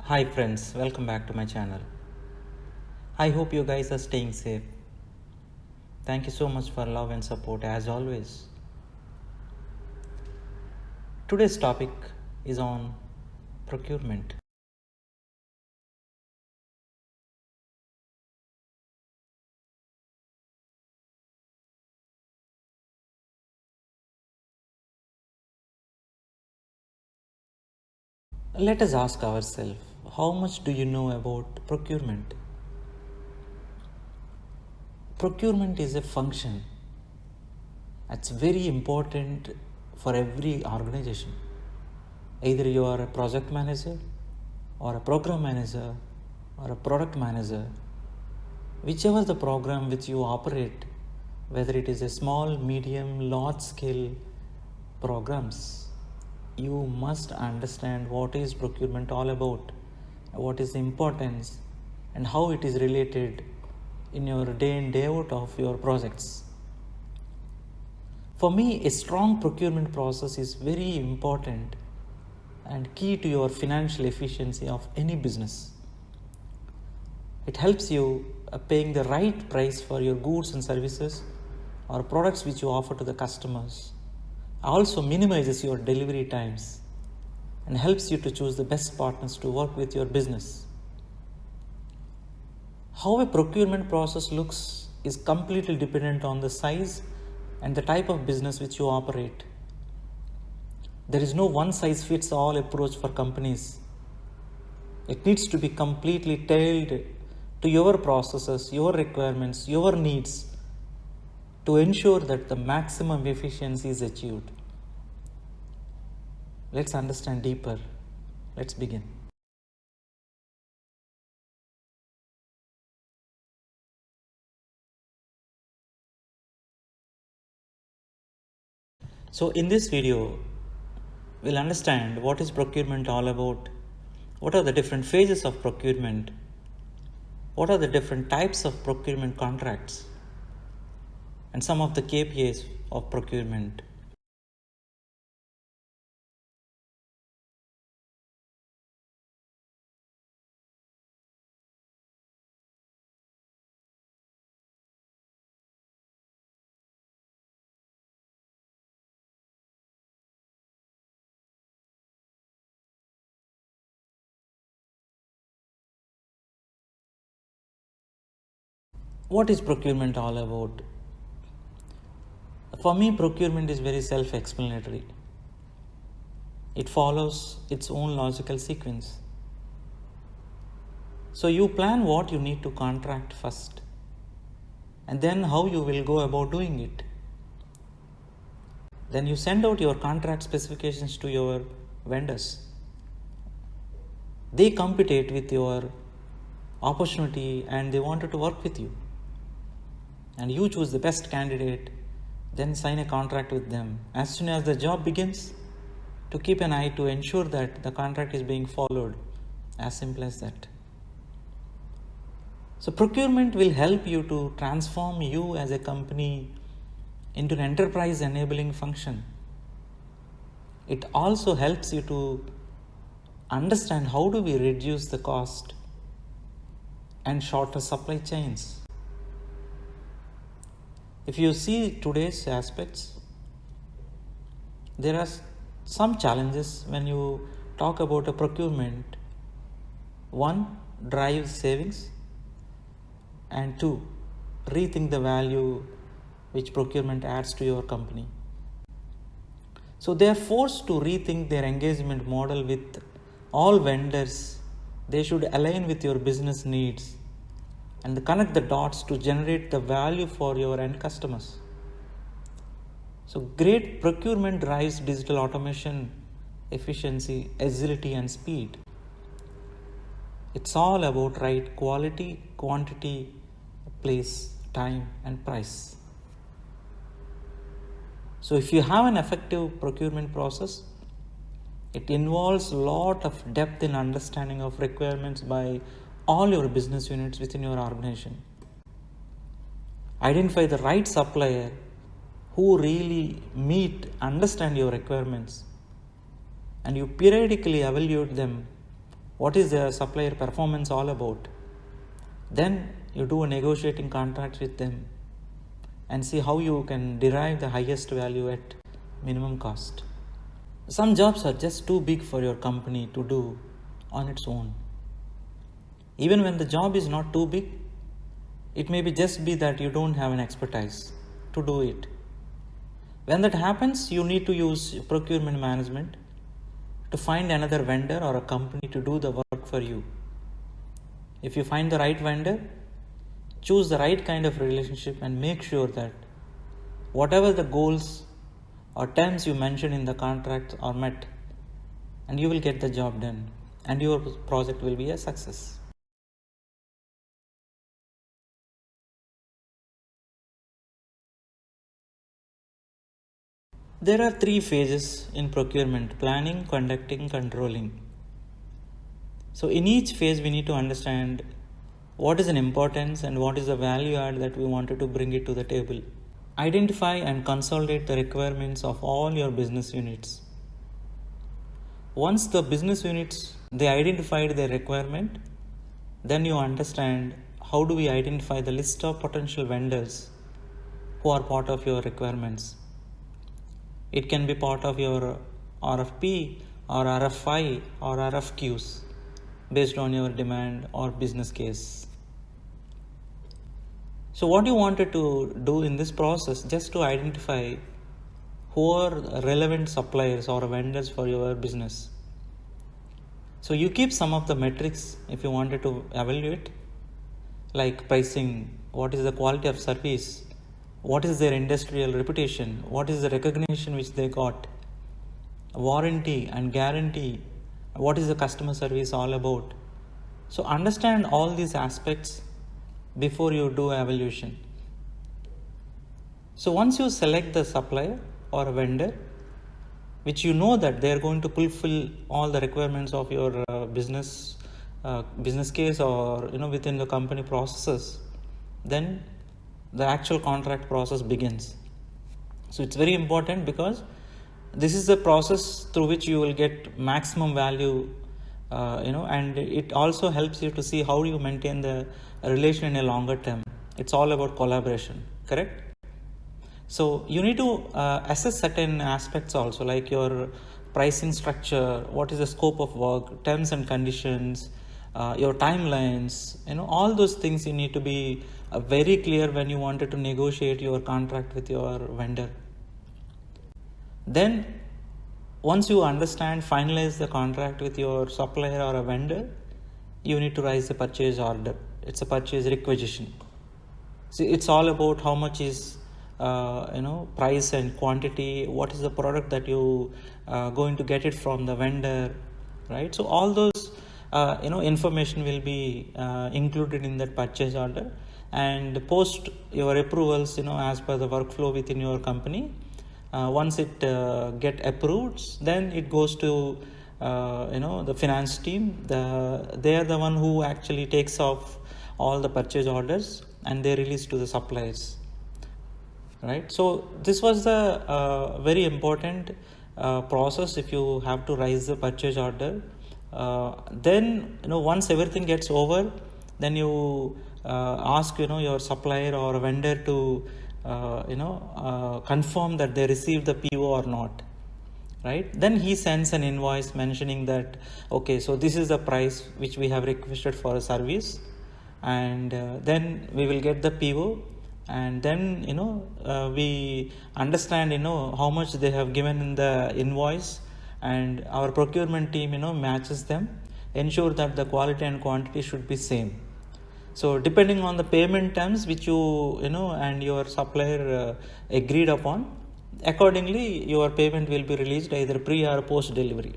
Hi friends, welcome back to my channel. I hope you guys are staying safe. Thank you so much for love and support as always. Today's topic is on procurement. Let us ask ourselves, how much do you know about procurement? Procurement is a function that's very important for every organization. Either you are a project manager or a program manager or a product manager, whichever the program which you operate, whether it is a small, medium, large scale programs, you must understand what is procurement all about, what is the importance, and how it is related in your day in day out of your projects. For me, a strong procurement process is very important and key to your financial efficiency of any business. It helps you paying the right price for your goods and services or products which you offer to the customers. Also minimizes your delivery times and helps you to choose the best partners to work with your business. How a procurement process looks is completely dependent on the size and the type of business which you operate. There is no one size fits all approach for companies. It needs to be completely tailored to your processes, your requirements, your needs to ensure that the maximum efficiency is achieved. Let's understand deeper. Let's begin. So in this video, we'll understand what is procurement all about, what are the different phases of procurement, what are the different types of procurement contracts, and some of the KPIs of procurement. What is procurement all about? For me, procurement is very self-explanatory. It follows its own logical sequence. So you plan what you need to contract first, and then how you will go about doing it. Then you send out your contract specifications to your vendors. They compete with your opportunity and they wanted to work with you. And you choose the best candidate, then sign a contract with them. As soon as the job begins, to keep an eye to ensure that the contract is being followed. As simple as that. So procurement will help you to transform you as a company into an enterprise enabling function. It also helps you to understand how do we reduce the cost and shorter supply chains. If you see today's aspects, there are some challenges when you talk about a procurement. One, drive savings, and two, rethink the value which procurement adds to your company. So they are forced to rethink their engagement model with all vendors. They should align with your business needs and connect the dots to generate the value for your end customers. So great procurement drives digital automation, efficiency, agility, and speed. It's all about right quality, quantity, place, time, and price. So if you have an effective procurement process, it involves a lot of depth in understanding of requirements by all your business units within your organization. Identify the right supplier who really understand your requirements, and you periodically evaluate them what is the supplier performance all about. Then you do a negotiating contract with them and see how you can derive the highest value at minimum cost. Some jobs are just too big for your company to do on its own. Even when the job is not too big, it may just be that you don't have an expertise to do it. When that happens, you need to use procurement management to find another vendor or a company to do the work for you. If you find the right vendor, choose the right kind of relationship and make sure that whatever the goals or terms you mention in the contract are met, and you will get the job done and your project will be a success. There are 3 phases in procurement: planning, conducting, controlling. So in each phase we need to understand what is an importance and what is the value add that we wanted to bring it to the table. Identify and consolidate the requirements of all your business units. Once the business units, they identified their requirement, then you understand how do we identify the list of potential vendors who are part of your requirements. It can be part of your RFP or RFI or RFQs based on your demand or business case. So what you wanted to do in this process, just to identify who are relevant suppliers or vendors for your business. So you keep some of the metrics if you wanted to evaluate, like pricing, what is the quality of service, what is their industrial reputation, what is the recognition which they got, warranty and guarantee, what is the customer service all about. So understand all these aspects before you do evaluation. So once you select the supplier or a vendor, which you know that they are going to fulfill all the requirements of your business case or within the company processes, then the actual contract process begins. So it's very important because this is the process through which you will get maximum value, and it also helps you to see how you maintain the relation in a longer term. It's all about collaboration, correct? So you need to assess certain aspects also, like your pricing structure, what is the scope of work, terms and conditions, your timelines, all those things you need to be very clear when you wanted to negotiate your contract with your vendor. Then once you understand, finalize the contract with your supplier or a vendor, you need to raise the purchase order. It's a purchase requisition. See, it's all about how much is price and quantity, what is the product that you going to get it from the vendor, right? So all those information will be included in that purchase order, and post your approvals as per the workflow within your company. Once it get approved, then it goes to the finance team. They are the one who actually takes off all the purchase orders and they release to the suppliers, right? So this was the very important process if you have to raise the purchase order. Then once everything gets over, then you ask your supplier or vendor to confirm that they received the PO or not, right? Then he sends an invoice mentioning that okay, so this is the price which we have requested for a service, and then we will get the PO, and then we understand how much they have given in the invoice, and our procurement team matches them, ensure that the quality and quantity should be same. So depending on the payment terms which you and your supplier agreed upon, accordingly your payment will be released either pre or post delivery.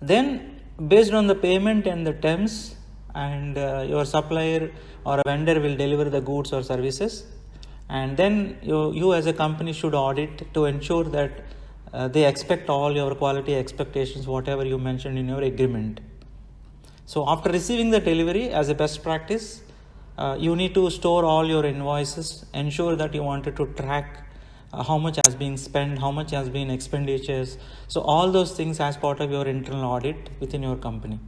Then based on the payment and the terms, and your supplier or a vendor will deliver the goods or services, and then you as a company should audit to ensure that they expect all your quality expectations, whatever you mentioned in your agreement. So after receiving the delivery, as a best practice, you need to store all your invoices, ensure that you wanted to track how much has been spent, how much has been expenditures. So all those things as part of your internal audit within your company.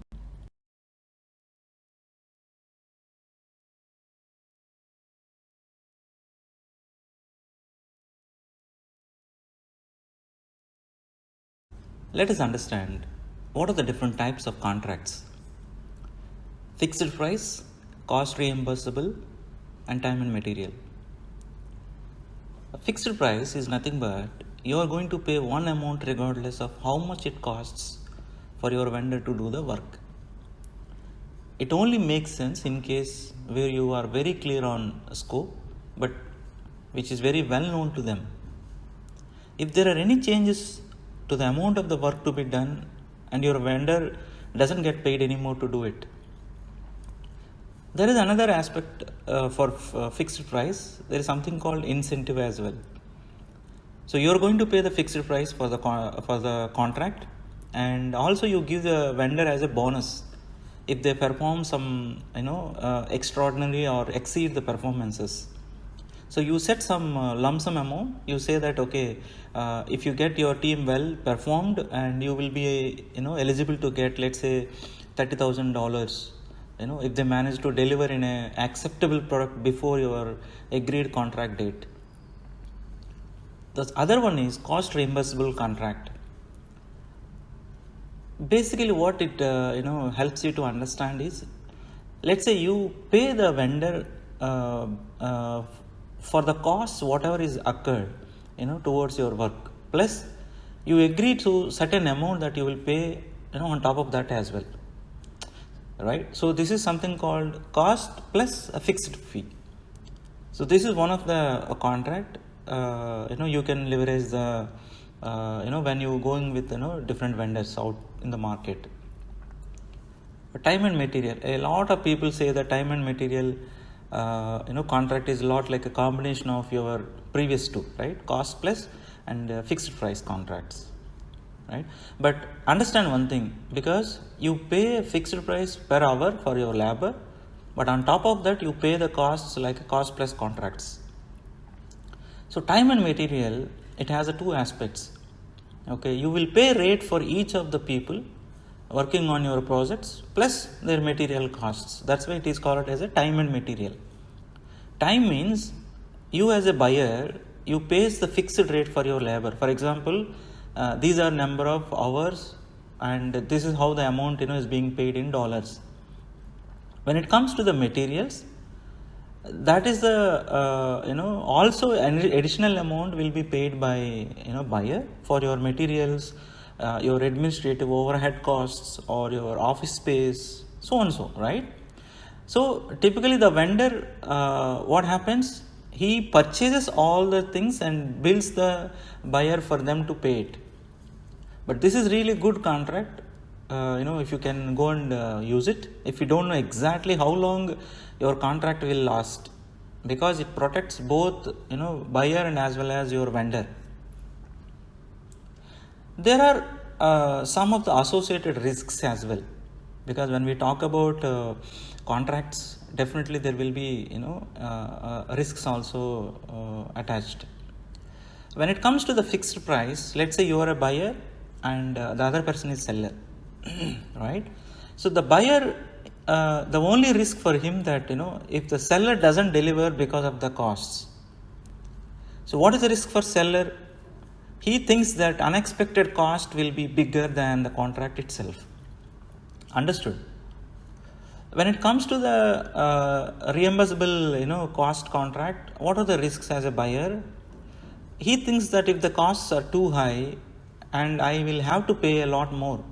Let us understand what are the different types of contracts. Fixed price, cost reimbursable, and time and material. A fixed price is nothing but you are going to pay one amount regardless of how much it costs for your vendor to do the work. It only makes sense in case where you are very clear on scope, but which is very well known to them. If there are any changes to the amount of the work to be done and your vendor doesn't get paid anymore to do it. There is another aspect for fixed price. There is something called incentive as well. So you are going to pay the fixed price for the contract, and also you give the vendor as a bonus if they perform some extraordinary or exceed the performances. So you set some lump sum amount. You say that okay, if you get your team well performed, and you will be eligible to get, let's say, $30,000. If they manage to deliver in a acceptable product before your agreed contract date. The other one is cost reimbursable contract. Basically what it helps you to understand is, let's say you pay the vendor for the costs whatever is occurred towards your work, plus you agree to certain amount that you will pay on top of that as well, right? So this is something called cost plus a fixed fee. So this is one of the contract you can leverage the when you going with different vendors out in the market. Time and material. A lot of people say that time and material contract is a lot like a combination of your previous two, right? Cost plus and fixed price contracts, right? But understand one thing, because you pay a fixed price per hour for your labor, but on top of that you pay the costs like a cost plus contracts. So time and material, it has two aspects. Okay, you will pay rate for each of the people working on your projects plus their material costs. That's why it is called as a time and material. Time means you as a buyer, you pays the fixed rate for your labor. For example, these are number of hours, and this is how the amount is being paid in dollars. When it comes to the materials, that is the also an additional amount will be paid by buyer for your materials, your administrative overhead costs, or your office space, so and so, right? So typically the vendor, what happens, he purchases all the things and bills the buyer for them to pay it. But this is really good contract, if you can go and use it. If you don't know exactly how long your contract will last, because it protects both buyer and as well as your vendor. There are some of the associated risks as well, because when we talk about contracts, definitely there will be risks also attached. When it comes to the fixed price, let's say you are a buyer and the other person is seller, right? So the buyer, the only risk for him that if the seller doesn't deliver because of the costs. So what is the risk for seller? He thinks that unexpected cost will be bigger than the contract itself. Understood? When it comes to the reimbursable cost contract, what are the risks as a buyer? He thinks that if the costs are too high and I will have to pay a lot more.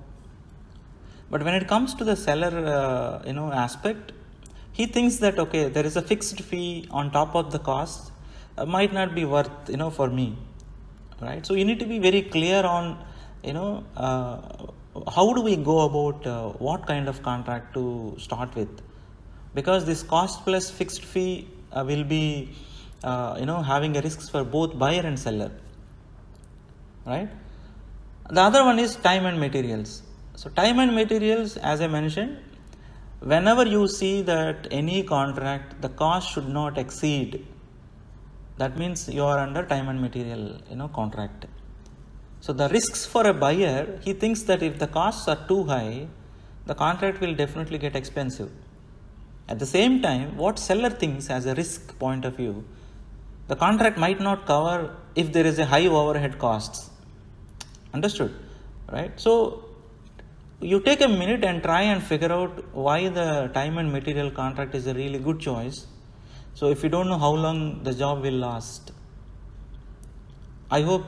But when it comes to the seller aspect, he thinks that okay, there is a fixed fee on top of the cost, might not be worth for me, right? So you need to be very clear on how do we go about what kind of contract to start with, because this cost plus fixed fee will be having a risks for both buyer and seller, right? The other one is time and materials. So time and materials, as I mentioned, whenever you see that any contract, the cost should not exceed That means you are under time and material, contract. So the risks for a buyer, he thinks that if the costs are too high, the contract will definitely get expensive. At the same time, what seller thinks as a risk point of view, the contract might not cover if there is a high overhead costs. Understood, right? So you take a minute and try and figure out why the time and material contract is a really good choice. So if you don't know how long the job will last, I hope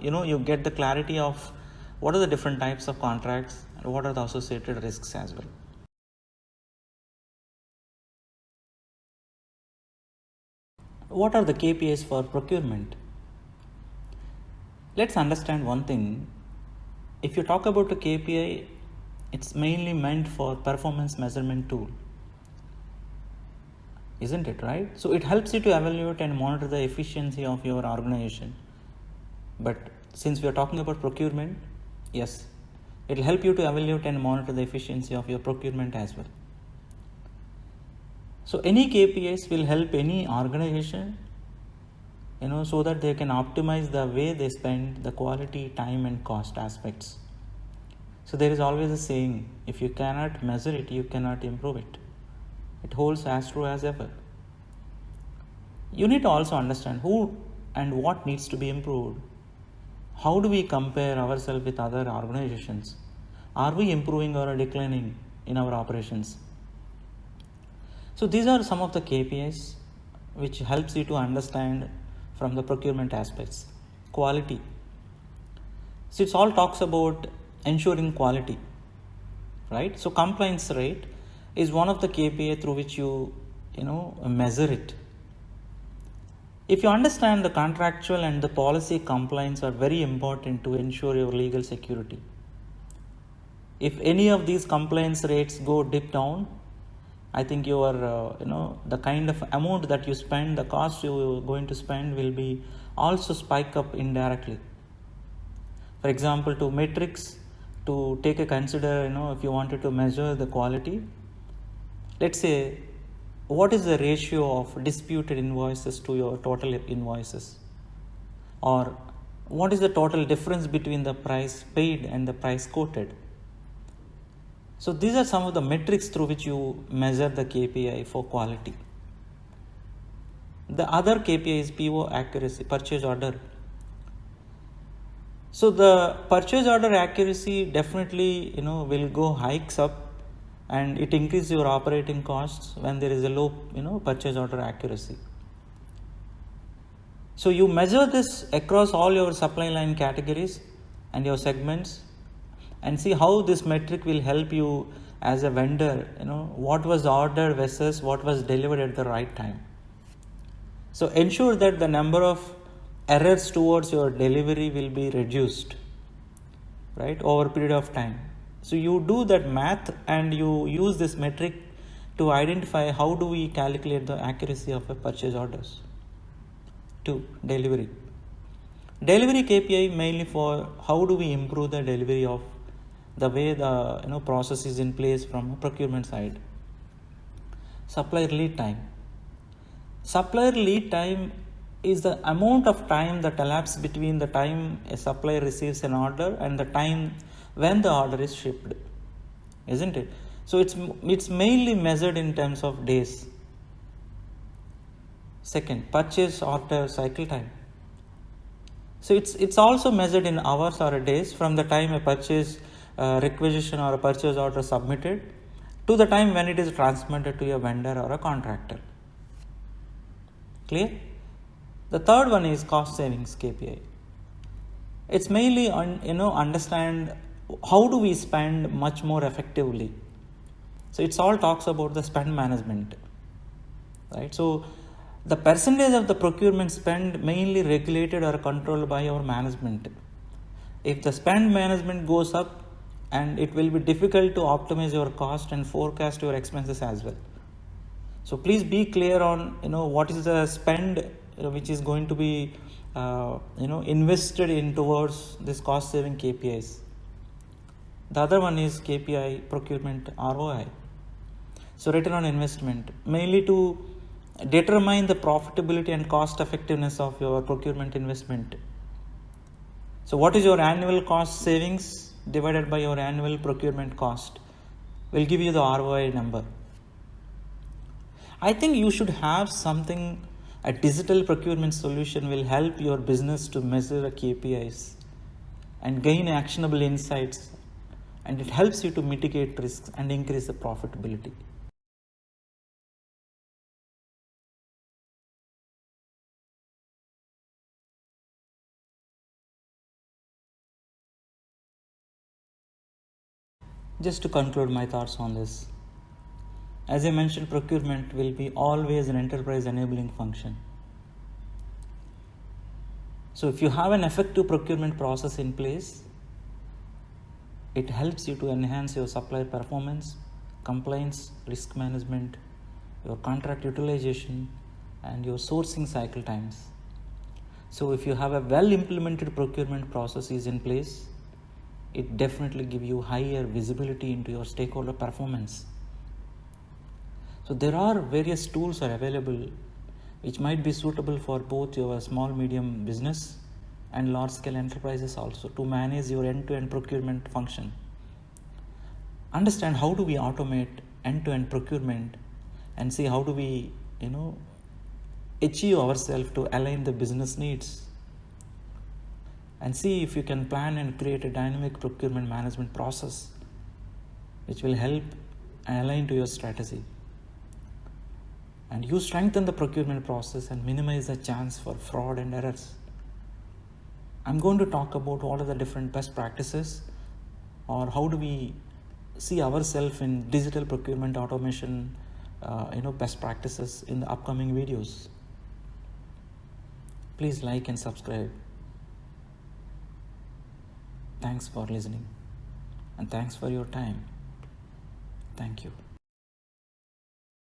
you get the clarity of what are the different types of contracts and what are the associated risks as well. What are the KPIs for procurement? Let's understand one thing. If you talk about a KPI, it's mainly meant for performance measurement tool. Isn't it, right? So it helps you to evaluate and monitor the efficiency of your organization. But since we are talking about procurement, yes, it will help you to evaluate and monitor the efficiency of your procurement as well. So any KPIs will help any organization, so that they can optimize the way they spend the quality, time and cost aspects. So there is always a saying, if you cannot measure it, you cannot improve it. It holds as true as ever. You need to also understand who and what needs to be improved. How do we compare ourselves with other organizations? Are we improving or declining in our operations? So these are some of the KPIs which helps you to understand from the procurement aspects. Quality. So it all talks about ensuring quality, right? So compliance rate is one of the KPI through which you measure it. If you understand the contractual and the policy compliance are very important to ensure your legal security. If any of these compliance rates go dip down, I think your the kind of amount that you spend, the cost you are going to spend will be also spike up indirectly. For example, to metrics, to take a consider, if you wanted to measure the quality, let's say, what is the ratio of disputed invoices to your total invoices? Or what is the total difference between the price paid and the price quoted? So these are some of the metrics through which you measure the KPI for quality. The other KPI is PO accuracy, purchase order. So the purchase order accuracy definitely will go hikes up, and it increases your operating costs when there is a low purchase order accuracy. So you measure this across all your supply line categories and your segments, and see how this metric will help you as a vendor, what was ordered versus what was delivered at the right time. So ensure that the number of errors towards your delivery will be reduced, right, over a period of time. So you do that math and you use this metric to identify how do we calculate the accuracy of a purchase orders. 2. Delivery. Delivery KPI mainly for how do we improve the delivery of the way the process is in place from a procurement side. Supplier lead time. Supplier lead time is the amount of time that elapses between the time a supplier receives an order and the time when the order is shipped, isn't it? So it's mainly measured in terms of days. Second, purchase order cycle time. So it's also measured in hours or days from the time a purchase requisition or a purchase order submitted to the time when it is transmitted to a vendor or a contractor. Clear? The third one is cost savings KPI. It's mainly on understand how do we spend much more effectively. So it's all talks about the spend management, right? So the percentage of the procurement spend mainly regulated or controlled by our management. If the spend management goes up, and it will be difficult to optimize your cost and forecast your expenses as well. So please be clear on what is the spend which is going to be invested in towards this cost saving KPIs. The other one is KPI procurement ROI. So return on investment, mainly to Determine the profitability and cost effectiveness of your procurement investment. So what is your annual cost savings divided by your annual procurement cost will give you the ROI number. I think you should have something, a digital procurement solution will help your business to measure KPIs and gain actionable insights, and it helps you to mitigate risks and increase the profitability. Just to conclude my thoughts on this, as I mentioned, procurement will be always an enterprise enabling function. So if you have an effective procurement process in place, it helps you to enhance your supplier performance, compliance, risk management, your contract utilization, and your sourcing cycle times. So if you have a well implemented procurement processes in place, it definitely give you higher visibility into your stakeholder performance. So there are various tools are available which might be suitable for both your small medium business and large scale enterprises also to manage your end-to-end procurement function. Understand how do we automate end-to-end procurement and see how do we achieve ourselves to align the business needs, and see if you can plan and create a dynamic procurement management process which will help and align to your strategy. And you strengthen the procurement process and minimize the chance for fraud and errors. I'm going to talk about what are the different best practices or how do we see ourselves in digital procurement automation best practices in the upcoming videos. Please like and subscribe. Thanks for listening and thanks for your time. Thank you.